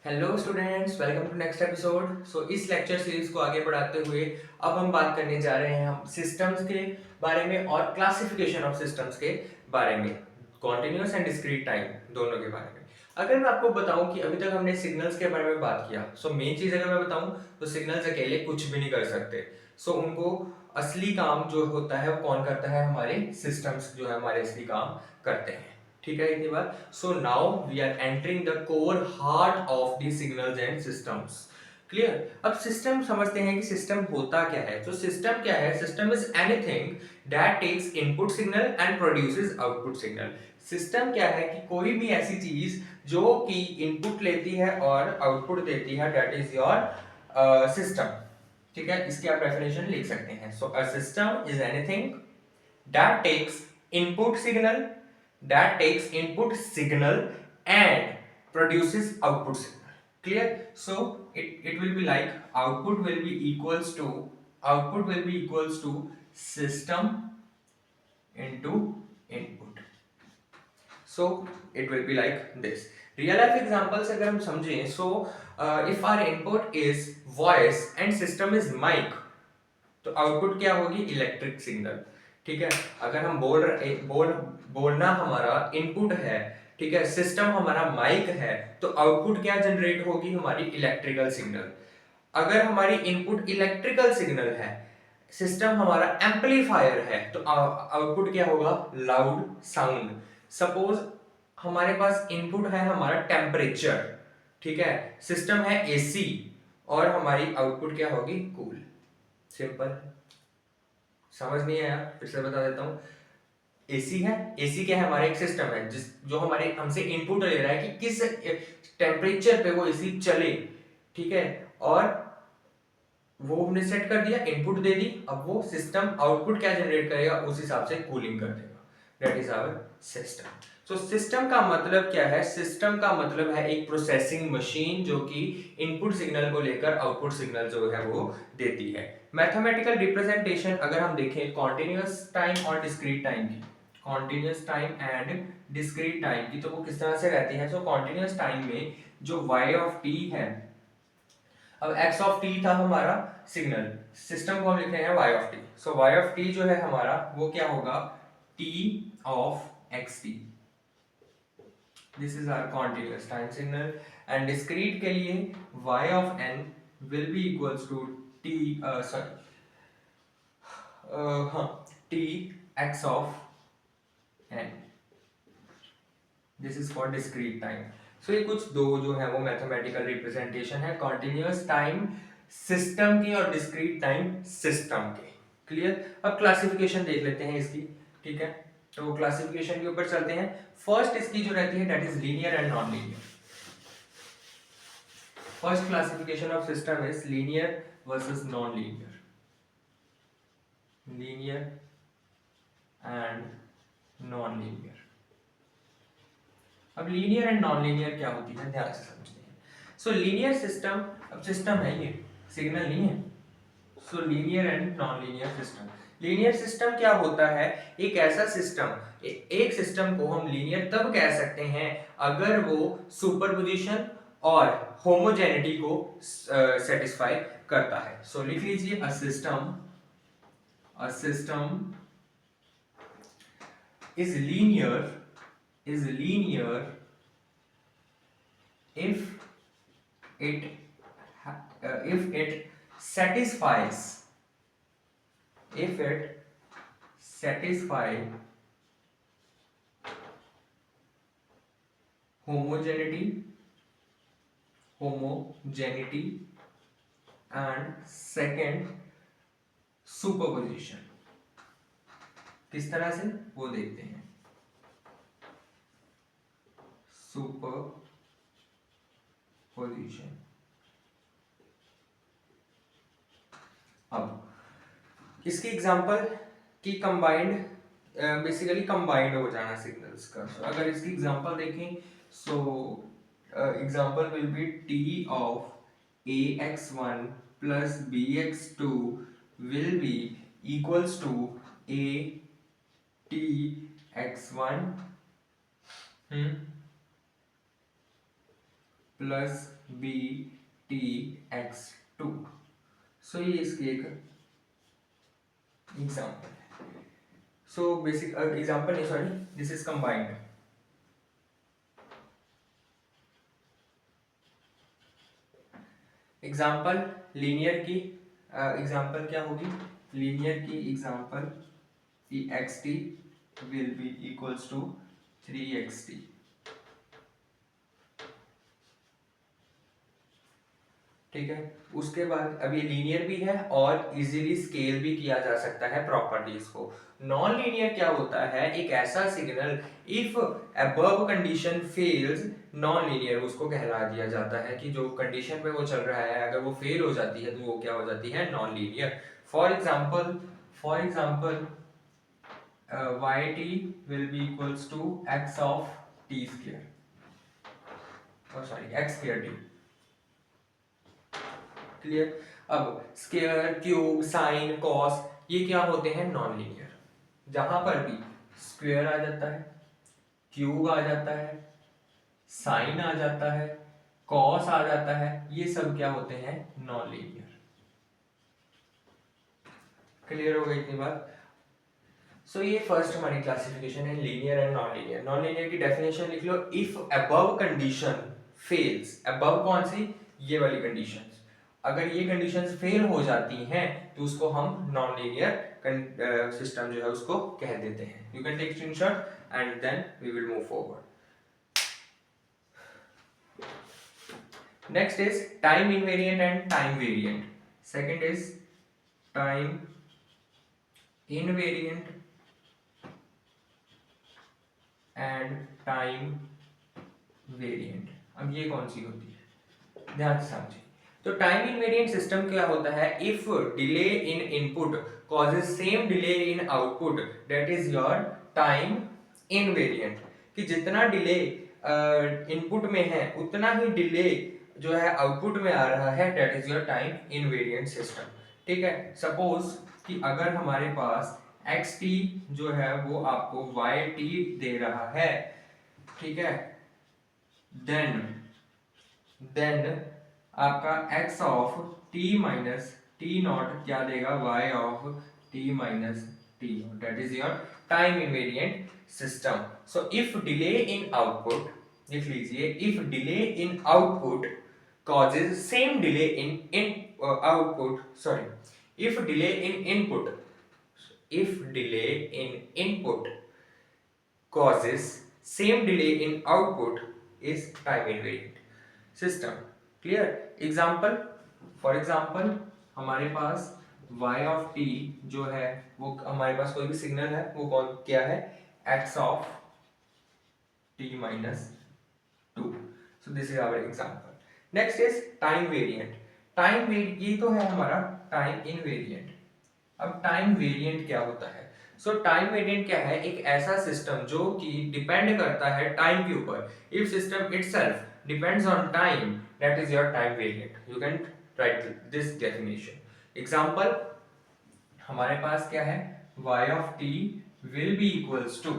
Hello students, welcome to next episode. इस lecture series को आगे बढ़ाते हुए अब हम बात करने जा रहे हैं हम सिस्टम्स के बारे में और क्लासिफिकेशन ऑफ सिस्टम्स के बारे में, कॉन्टिन्यूस एंड डिस्क्रीट टाइम दोनों के बारे में। अगर मैं आपको बताऊं कि अभी तक हमने सिग्नल्स के बारे में बात किया, मेन चीज अगर मैं बताऊं तो सिग्नल्स अकेले कुछ भी नहीं कर सकते। उनको असली काम जो होता है वो कौन करता है? हमारे सिस्टम्स जो है हमारे असली काम करते हैं। ठीक है, इतनी बात। Now we are entering the core heart of the signals and systems. Clear? अब सिस्टम समझते हैं कि सिस्टम होता क्या है। सिस्टम क्या है? System is anything that takes input signal and produces output signal. System क्या है कि कोई भी ऐसी चीज जो कि इनपुट लेती है और आउटपुट देती है, दैट इज योर सिस्टम। ठीक है, इसकी आप डेफिनेशन लिख सकते हैं। A system is anything that takes input signal that takes input signal and produces output signal. Clear? It will be like output will be equals to system into input. It will be like this. Real life examples अगर हम समझें, if our input is voice and system is mic, तो output क्या होगी? Electric signal. ठीक है, अगर हम बोलना हमारा इनपुट है, ठीक है, सिस्टम हमारा माइक है, तो आउटपुट क्या जनरेट होगी? हमारी इलेक्ट्रिकल सिग्नल। अगर हमारी इनपुट इलेक्ट्रिकल सिग्नल है, सिस्टम हमारा एम्पलीफायर है, तो आउटपुट क्या होगा? Loud sound. सपोज हमारे पास इनपुट है हमारा टेम्परेचर, ठीक है, सिस्टम है एसी, और हमारी आउटपुट क्या होगी? कूल। सिंपल। समझ नहीं आया? फिर से बता देता हूँ। एसी है, एसी क्या है? हमारा एक सिस्टम है जो हमारे हमसे इनपुट ले रहा है कि किस टेम्परेचर पे वो एसी चले। ठीक है, और वो हमने सेट कर दिया, इनपुट दे दी। अब वो सिस्टम आउटपुट क्या जनरेट करेगा? उस हिसाब से कूलिंग कर देगा। That is our system. System का मतलब क्या है? सिस्टम का मतलब है एक प्रोसेसिंग मशीन जो कि इनपुट सिग्नल को लेकर आउटपुट सिग्नल जो है वो देती है। मैथमेटिकल रिप्रेजेंटेशन अगर हम देखें कॉन्टिन्यूअस टाइम और डिस्क्रीट टाइम की, continuous time and discrete time की, तो वो किस तरह से रहती है? कॉन्टिन्यूअस टाइम में जो y ऑफ t है, अब x ऑफ t था हमारा सिग्नल, सिस्टम को हम लिख रहे हैं y of t। y of t जो है हमारा वो क्या होगा? t of xt। This is our continuous time signal. And discrete के लिए y of n will be equals to t, sorry, हाँ, t x of n। This is for discrete time. ये कुछ दो जो है वो मैथमेटिकल रिप्रेजेंटेशन है कॉन्टिन्यूअस टाइम सिस्टम की और डिस्क्रीट टाइम सिस्टम के। क्लियर? अब क्लासिफिकेशन देख लेते हैं इसकी। ठीक है, तो क्लासिफिकेशन के ऊपर चलते हैं। फर्स्ट इसकी जो रहती है that is linear and non linear. First classification of system is linear versus non linear. Linear and non linear. अब लीनियर एंड नॉन लीनियर क्या होती है, ध्यान से समझते हैं। लीनियर सिस्टम, अब सिस्टम है ये, सिग्नल नहीं है। Linear and non linear system. Linear system क्या होता है? एक ऐसा सिस्टम, एक सिस्टम को हम लीनियर तब कह सकते हैं अगर वो सुपरपोजिशन और होमोजेनिटी को सेटिस्फाई करता है। लिख लीजिए a system is linear if it if it satisfies homogeneity and second superposition. किस तरह से वो देखते हैं। सुपरपोजिशन। अब इसकी एग्जांपल की कंबाइंड, बेसिकली कंबाइंड हो जाना सिग्नल्स का। अगर इसकी एग्जांपल देखें, example will be t of ax1 plus bx2 will be equals to a t x1 plus b t x two. So ये इसकी एक एग्जाम्पल है। सो बेसिक एग्जाम्पल नहीं, sorry, this is combined. Example linear की example क्या होगी, linear की example कि x t will be equals to 3xt। ठीक है, उसके बाद अब ये लीनियर भी है और इजीली स्केल भी किया जा सकता है प्रॉपर्टीज को। नॉन लीनियर क्या होता है, एक ऐसा signal if above condition fails non linear, उसको कहला दिया जाता है कि जो कंडीशन पे वो चल रहा है अगर वो फेल हो जाती है तो वो क्या हो जाती है, non linear. For example yt will be equals to x of t square, और sorry x square t। Clear. अब स्क्वायर, क्यूब, साइन, कॉस ये क्या होते हैं, नॉन लीनियर। जहां पर भी स्क्वायर आ जाता है, क्यूब आ जाता है, साइन आ जाता है, कॉस आ जाता है, ये सब क्या होते हैं, नॉन लीनियर। क्लियर हो गई इतनी बात। सो ये फर्स्ट हमारी क्लासिफिकेशन है, linear and non linear. Non linear की डेफिनेशन लिख लो, if above condition fails, above कौन सी, ये वाली कंडीशंस, अगर ये कंडीशंस फेल हो जाती हैं तो उसको हम नॉन लीनियर सिस्टम जो है उसको कह देते हैं। You can take screenshot and then we will move forward. Next is time invariant and time variant. Second is time invariant and time variant. अब ये कौन सी होती है, ध्यान से समझिए। तो टाइम इनवेरिएंट सिस्टम क्या होता है, if delay in input causes same delay in output that is your time invariant. कि जितना डिले इनपुट में है उतना ही डिले जो है आउटपुट में आ रहा है, that is your time invariant system. ठीक है, सपोज कि अगर हमारे पास xt जो है वो आपको yt दे रहा है, ठीक है, देन आपका x of t minus T not क्या देगा, y of t minus T not, that is your time invariant system. So if delay in output, लिख लीजिए, if delay in output causes same delay in output, sorry, if delay in input, if delay in input causes same delay in output is time invariant system. Clear? Example, for example हमारे पास y of t जो है वो, हमारे पास कोई भी signal है वो कौन क्या है, x of t minus 2. So this is our example. Next is time variant. Time variant ये तो है हमारा टाइम इनवेरिएंट। अब टाइम वेरिएंट क्या होता है, सो टाइम वेरिएंट क्या है, एक ऐसा सिस्टम जो कि डिपेंड करता है टाइम के ऊपर। If system itself depends on time, that is your time variant. You can write this definition. Example हमारे पास क्या है, y of t will be equals to,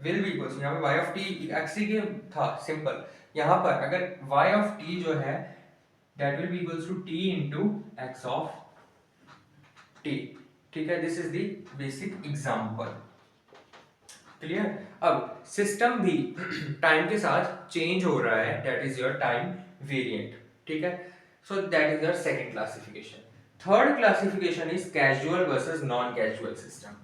will be equals, यहाँ पे y ऑफ t एक्सी के था simple, यहाँ पर अगर y ऑफ t जो है that will be equals to t into x of t। ठीक है, this is the basic example. Clear. अब सिस्टम भी टाइम के साथ चेंज हो रहा है, that is your time variant. ठीक है, so that is your second classification. Third classification is casual versus non casual system.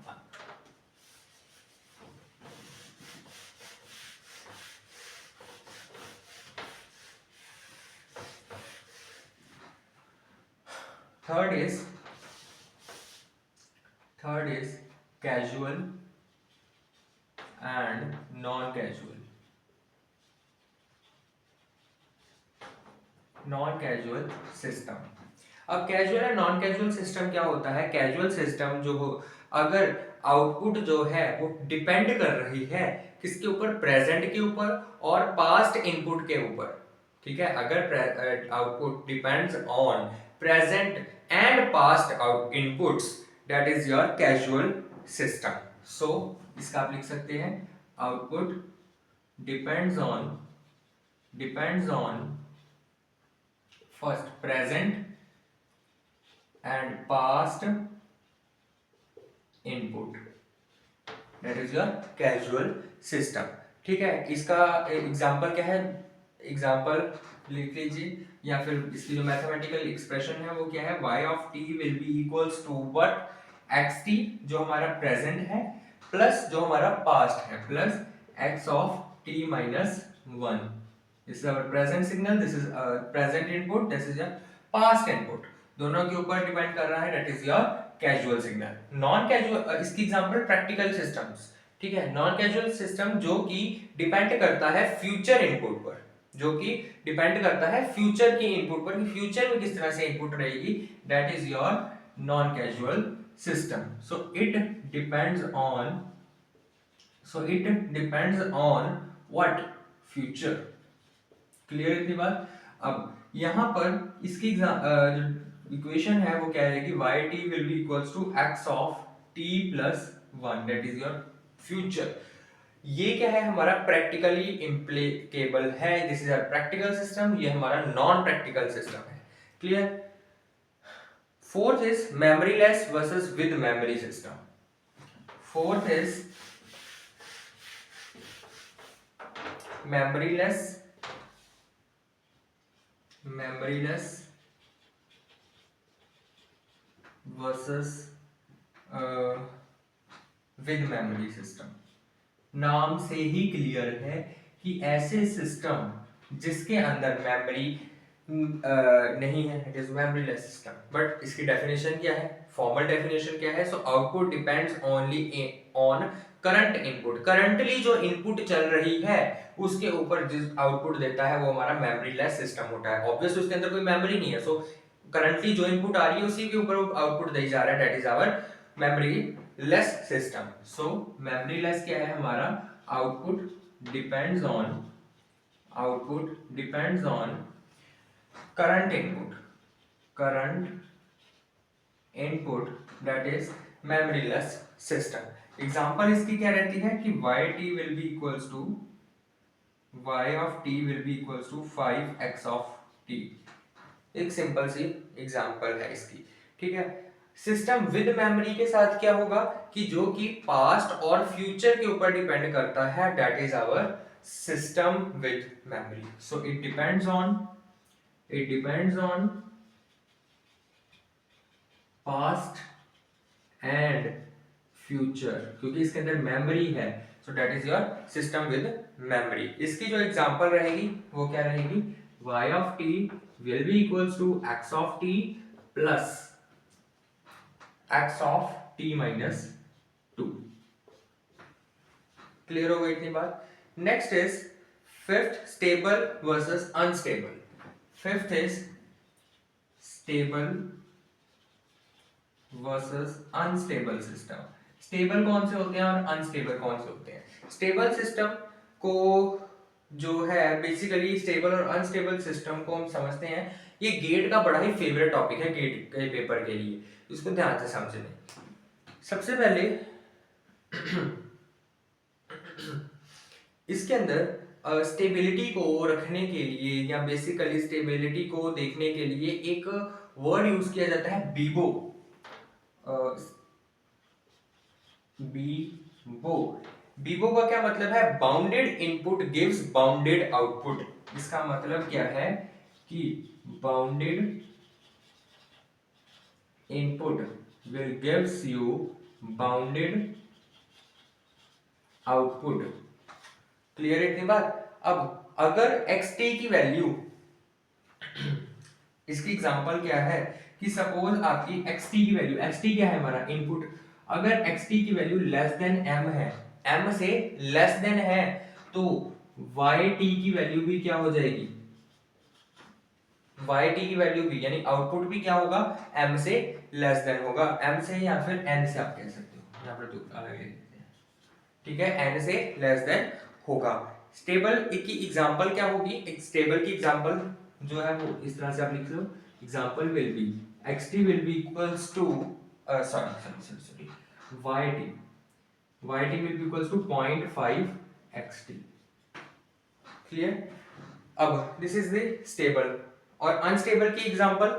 Third is casual and non-casual. Non-casual system. अब casual and non casual system क्या होता है, casual system जो हो, अगर output जो है वो डिपेंड कर रही है किसके ऊपर, प्रेजेंट के ऊपर और पास्ट इनपुट के ऊपर। ठीक है, अगर output depends on present and past out inputs, that is your casual system. So इसका आप लिख सकते हैं, output depends on first present and past input, that is your casual system. ठीक है, इसका एग्जांपल क्या है, एग्जांपल लिख लीजिए, या फिर इसकी जो मैथमेटिकल एक्सप्रेशन है वो क्या है, y of t will be equals to what, xt जो हमारा प्रेजेंट है प्लस जो हमारा पास्ट है plus x of t minus 1। This is our present signal, this is present input, this is your past input, दोनों के ऊपर depend कर रहा है, that is your casual signal. Non casual, इसकी एग्जांपल प्रैक्टिकल सिस्टम्स। ठीक है, नॉन कैजुअल सिस्टम जो कि डिपेंड करता है फ्यूचर इनपुट पर, जो कि डिपेंड करता है फ्यूचर की इनपुट पर, कि फ्यूचर में किस तरह से इनपुट रहेगी, that is your non casual system. So it depends on what, future. Clear इतनी बात। अब यहां पर इसकी इक्वेशन है वो क्या है कि yt will be equals to x of t plus 1, that is your future. ये क्या है, हमारा प्रैक्टिकली इम्प्लीकेबल है, this is our practical system, ये हमारा नॉन प्रैक्टिकल सिस्टम है। Clear. Fourth is memoryless versus with memory system. Fourth is memoryless versus with memory system. नाम से ही क्लियर है कि ऐसे सिस्टम जिसके अंदर मेमोरी नहीं है, it is memoryless system. But इसकी डेफिनेशन क्या है, फॉर्मल डेफिनेशन क्या है, so output depends only on current input. Currently जो इनपुट चल रही है उसके ऊपर जिस आउटपुट देता है वो हमारा मेमोरीलेस सिस्टम होता है। ऑब्वियसली उसके अंदर कोई मेमोरी नहीं है, सो करंटली जो इनपुट आ रही है उसी के ऊपर आउटपुट दी जा रहा है, that is our memory less system. So memory less क्या है हमारा, output depends on current input that is memory less system. Example इसकी क्या रहती है कि yt will be equals to y of t will be equals to 5x of t। एक simple सी एग्जांपल है इसकी। ठीक है, सिस्टम विद मेमोरी के साथ क्या होगा कि जो कि पास्ट और फ्यूचर के ऊपर डिपेंड करता है, that is our system with memory. So it depends on past and future, क्योंकि इसके अंदर मेमोरी है, so that is your system with memory. इसकी जो एग्जांपल रहेगी वो क्या रहेगी, y of t will be equals to x of t plus x of t minus 2। Clear हो गई इतनी बात। Next is fifth, stable versus unstable. Fifth is stable versus unstable system. Stable कौन से होते हैं और अनस्टेबल कौन से होते हैं। स्टेबल सिस्टम को जो है बेसिकली, स्टेबल और अनस्टेबल सिस्टम को हम समझते हैं, ये गेट का बड़ा ही फेवरेट टॉपिक है गेट के पेपर के लिए, इसको ध्यान से समझें। सबसे पहले इसके अंदर स्टेबिलिटी को रखने के लिए या बेसिकली स्टेबिलिटी को देखने के लिए एक वर्ड यूज किया जाता है बीबो। बीबो का क्या मतलब है, bounded input gives bounded output. इसका मतलब क्या है कि bounded input will gives you bounded output. Clear है इतनी बात। अब अगर xt की वैल्यू इसकी एग्जांपल क्या है कि सपोज आपकी xt की वैल्यू, xt क्या है हमारा इनपुट, अगर xt की वैल्यू लेस देन m है, m से लेस देन है, तो yt की वैल्यू भी क्या हो जाएगी, yt की वैल्यू भी यानी आउटपुट भी क्या होगा, m से लेस देन होगा। m से या फिर n से आप कह सकते हो, यहाँ पर तो अलग है, ठीक है, n से लेस देन होगा। स्टेबल की एग्जांपल क्या होगी, एक स्टेबल की एग्जांपल जो है वो इस तरह से आप लिख लो, example will be xt will be equals to sorry yt will be equals to 0.5 xt। Clear. अब दिस इज द स्टेबल और अनस्टेबल की example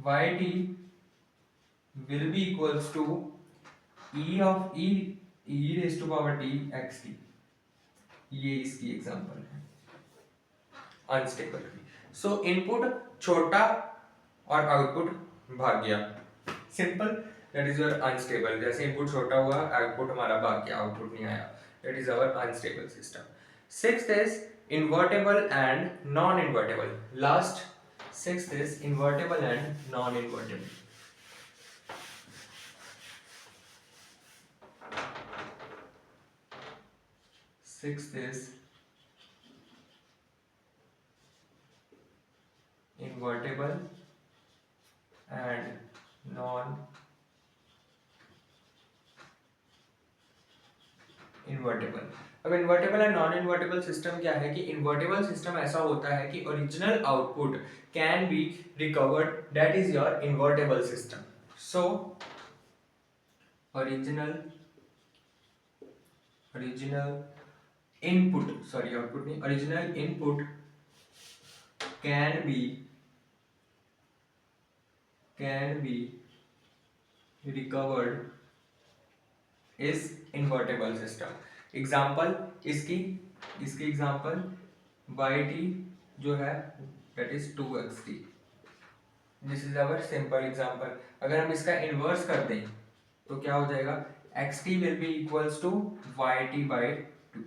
yt will be equals to e raised to power t xt, ये इसकी example है unstable की। सो input छोटा और output भाग गया, simple, that is your unstable. जैसे इनपुट छोटा हुआ आउटपुट हमारा भाग गया, आउटपुट नहीं आया, that is our unstable system. Sixth is invertible and non invertible. Last sixth is invertible and non invertible. Sixth is invertible and non invertible. अब invertible and non invertible system क्या है कि invertible system ऐसा होता है कि original output can be recovered, that is your invertible system. So original input, sorry output नहीं, original input can be recovered is invertible system। Example इसकी example yt जो है that is 2xt, this is our simple example. अगर हम इसका inverse कर दें तो क्या हो जाएगा, xt will be equals to yt by 2,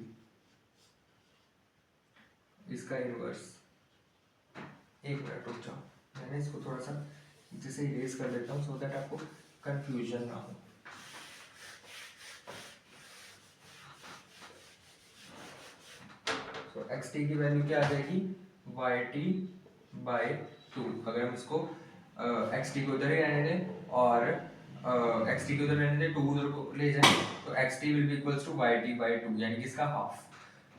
इसका इनवर्स। एक मिनट रुक जाओ, मैंने इसको थोड़ा सा जैसे इरेज कर देता हूँ सो दैट आपको कंफ्यूजन ना हो। सो xt की वैल्यू क्या आ जाएगी, yt by 2। अगर हम इसको xt को उधर ही रहने दें और xt को उधर रहने दें, 2 उधर को ले जाएं तो xt will be equals to yt by 2, यानी कि इसका हाफ।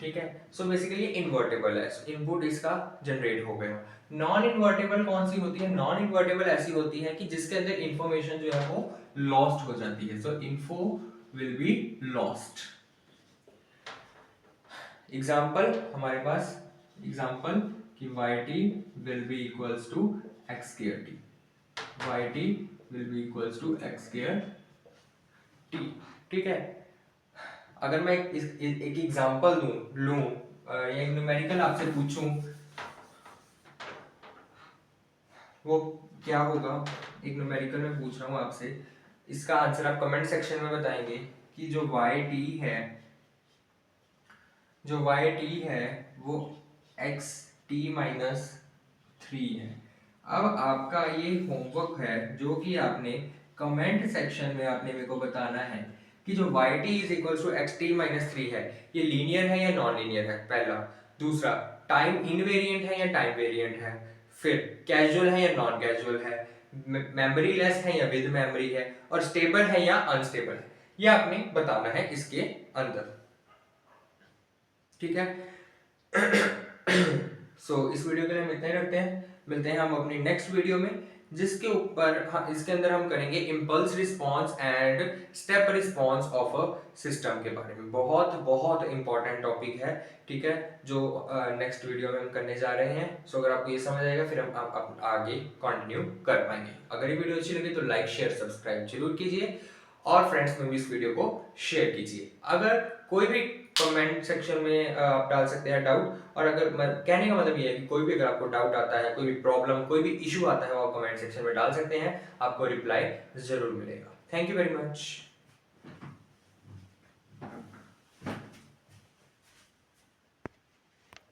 ठीक है, सो बेसिकली इन्वर्टेबल है, इनपुट इसका जनरेट हो गया। नॉन इन्वर्टेबल कौन सी होती है, नॉन इन्वर्टेबल ऐसी होती है कि जिसके अंदर इंफॉर्मेशन जो है वो लॉस्ट हो जाती है। So info will be lost. Example हमारे पास एग्जांपल कि yt will be equals to x square t, yt will be equals to x square t। ठीक है, अगर मैं एक एग्जांपल लूं या एक न्यूमेरिकल आपसे पूछूं, वो क्या होगा, एक न्यूमेरिकल में पूछ रहा हूं आपसे, इसका आंसर आप कमेंट सेक्शन में बताएंगे कि जो yt है वो xt माइनस 3 है। अब आपका ये होमवर्क है जो कि आपने कमेंट सेक्शन में आपने मेरे को बताना है कि जो yt is equal to xt minus 3 है, ये लीनियर है या नॉन लीनियर है, पहला। दूसरा, टाइम इनवेरिएंट है या टाइम वेरिएंट है। फिर कैजुअल है या नॉन कैजुअल है, मेमोरी लेस है या विद मेमोरी है, और स्टेबल है या अनस्टेबल है, ये आपने बताना है इसके अंदर। ठीक है, सो इस वीडियो के लिए हम इतना ही रखते हैं, मिलते हैं हम अपनी नेक्स्ट वीडियो में जिसके ऊपर इसके अंदर हम करेंगे impulse response and step response of a system के बारे में। बहुत बहुत इंपॉर्टेंट टॉपिक है, ठीक है, जो नेक्स्ट वीडियो में हम करने जा रहे हैं। सो अगर आपको ये समझ आएगा फिर हम आप आगे कंटिन्यू कर पाएंगे। अगर ये वीडियो अच्छी लगी तो लाइक शेयर सब्सक्राइब जरूर कीजिए और फ्रेंड्स में भी इस वीडियो को शेयर कीजिए। अगर कोई भी कमेंट सेक्शन में आप डाल सकते हैं डाउट, और अगर कहने का मतलब ये है कि कोई भी अगर आपको डाउट आता है, कोई भी प्रॉब्लम, कोई भी इशू आता है वो आप कमेंट सेक्शन में डाल सकते हैं, आपको रिप्लाई जरूर मिलेगा। Thank you very much.